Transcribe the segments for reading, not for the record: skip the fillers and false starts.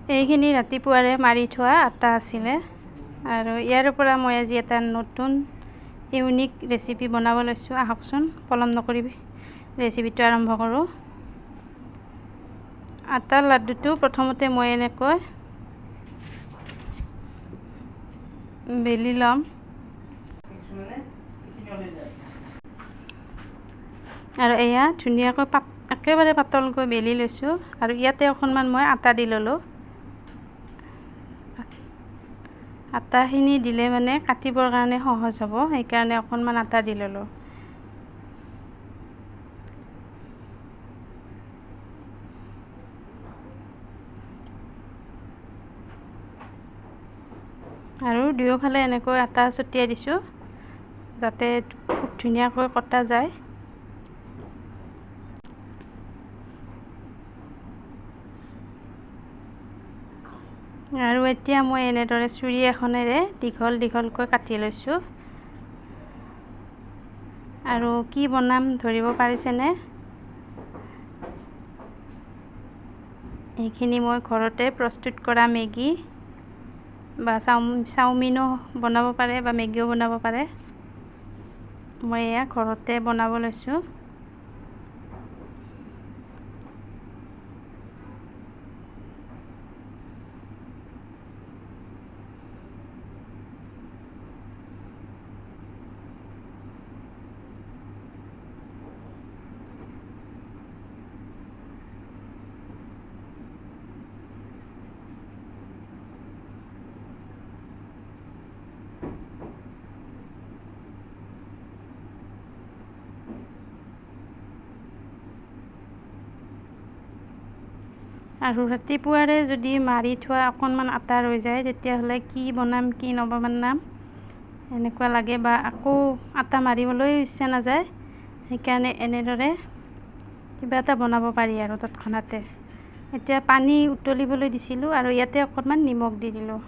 এইখিনি ৰাতিপুৱাৰে মাৰি থোৱা আটা আছিলে আৰু ইয়াৰ পৰা মই আজি এটা নতুন ইউনিক ৰেচিপি বনাব লৈছোঁ। আহকচোন পলম নকৰি ৰেচিপিটো আৰম্ভ কৰোঁ। আটাৰ লাড্ডুটো প্ৰথমতে মই এনেকৈ বেলি ল'ম আৰু এয়া ধুনীয়াকৈ একেবাৰে পাতলকৈ বেলি লৈছোঁ আৰু ইয়াতে অকণমান মই আটা দি ল'লোঁ। আটাখিনি দিলে মানে কাটিবৰ কাৰণে সহজ হ'ব, সেইকাৰণে অকণমান আটা দি ল'লোঁ। আৰু দুয়োফালে এনেকৈ আটা ছটিয়াই দিছোঁ যাতে খুব ধুনীয়াকৈ কটা যায়। আৰু এতিয়া মই এনেদৰে চুৰি এখনেৰে দীঘল দীঘলকৈ কাটি লৈছোঁ। আৰু কি বনাম ধৰিব পাৰিছেনে? এইখিনি মই ঘৰতে প্ৰস্তুত কৰা মেগী বা চাওমিনো বনাব পাৰে বা মেগীও বনাব পাৰে। মই এয়া ঘৰতে বনাব লৈছোঁ। আৰু ৰাতিপুৱাৰে যদি মাৰি থোৱা অকণমান আটা ৰৈ যায় তেতিয়াহ'লে কি বনাম কি নবনাম এনেকুৱা লাগে বা আকৌ আটা মাৰিবলৈ ইচ্ছা নাযায়। সেইকাৰণে এনেদৰে কিবা এটা বনাব পাৰি আৰু তৎক্ষণাতে। এতিয়া পানী উতলিবলৈ দিছিলোঁ আৰু ইয়াতে অকণমান নিমখ দি দিলোঁ।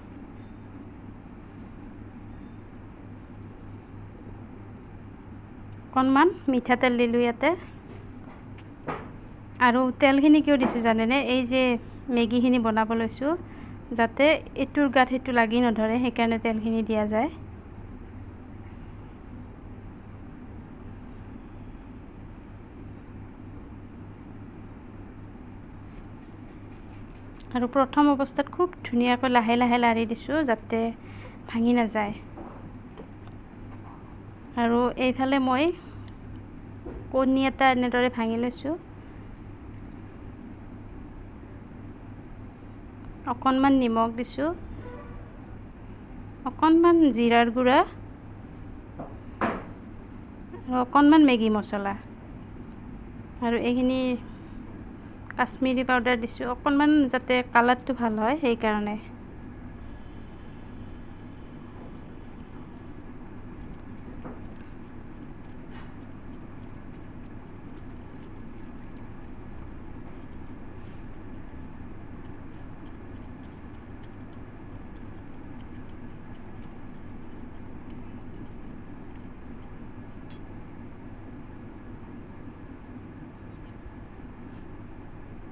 অকণমান মিঠাতেল দিলোঁ ইয়াতে। আৰু তেলখিনি কিয় দিছোঁ জানেনে? এই যে মেগীখিনি বনাব লৈছোঁ যাতে এইটোৰ গাত সেইটো লাগি নধৰে, সেইকাৰণে তেলখিনি দিয়া যায়। আৰু প্ৰথম অৱস্থাত খুব ধুনীয়াকৈ লাহে লাহে লাৰি দিছোঁ যাতে ভাঙি নাযায়। আৰু এইফালে মই কণী এটা এনেদৰে ভাঙি লৈছোঁ। অকণমান নিমখ দিছোঁ, অকণমান জিৰাৰ গুড়া আৰু অকণমান মেগী মছলা আৰু এইখিনি কাশ্মীৰী পাউডাৰ দিছোঁ অকণমান যাতে কালাৰটো ভাল হয় সেইকাৰণে।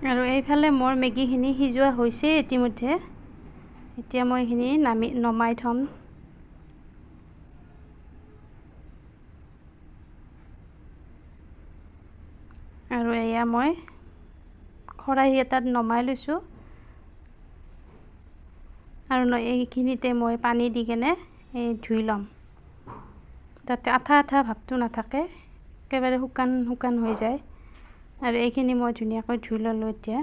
আৰু এইফালে মোৰ মেগীখিনি সিজোৱা হৈছে ইতিমধ্যে। এতিয়া মই এইখিনি নমাই থ'ম। আৰু এয়া মই খৰাহি এটাত নমাই লৈছোঁ আৰু এইখিনিতে মই পানী দি কেনে ধুই ল'ম যাতে আঠা আঠা ভাৱটো নাথাকে, একেবাৰে শুকান শুকান হৈ যায়। আৰু এইখিনি মই ধুনীয়াকৈ ধুই ল'লোঁ এতিয়া।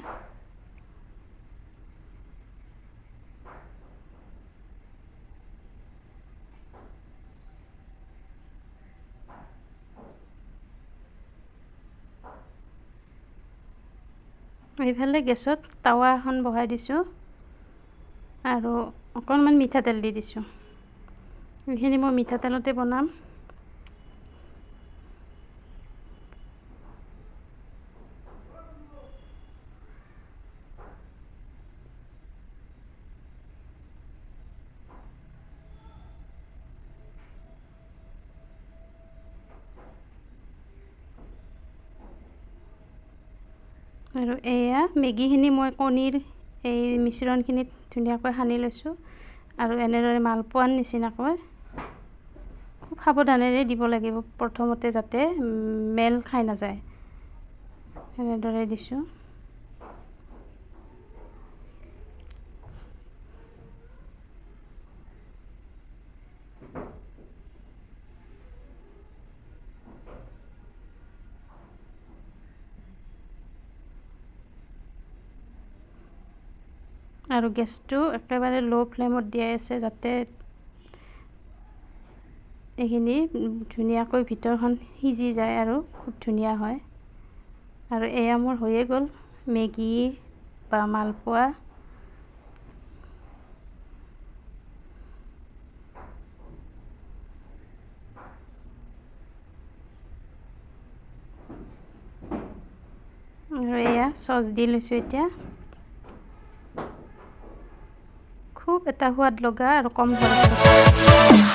এইফালে গেছত টাৱা এখন বহাই দিছোঁ আৰু অকণমান মিঠাতেল দি দিছোঁ। এইখিনি মই মিঠাতেলতে বনাম। আৰু এয়া মেগীখিনি মই কণীৰ এই মিশ্ৰণখিনিত ধুনীয়াকৈ সানি লৈছোঁ আৰু এনেদৰে মালপোৱাৰ নিচিনাকৈ খুব সাৱধানেৰে দিব লাগিব প্ৰথমতে যাতে মেল খাই নাযায় এনেদৰে দিছোঁ আৰু গেছটো একেবাৰে ল' ফ্লেমত দিয়াই আছে যাতে এইখিনি ধুনীয়াকৈ ভিতৰখন সিজি যায় আৰু খুব ধুনীয়া হয় আৰু এয়া মোৰ হৈয়ে গ'ল মেগী বা মালপোৱা আৰু এয়া চচ দি লৈছোঁ এতিয়া খুব এটা সোৱাদ লগা আৰু কম খৰচত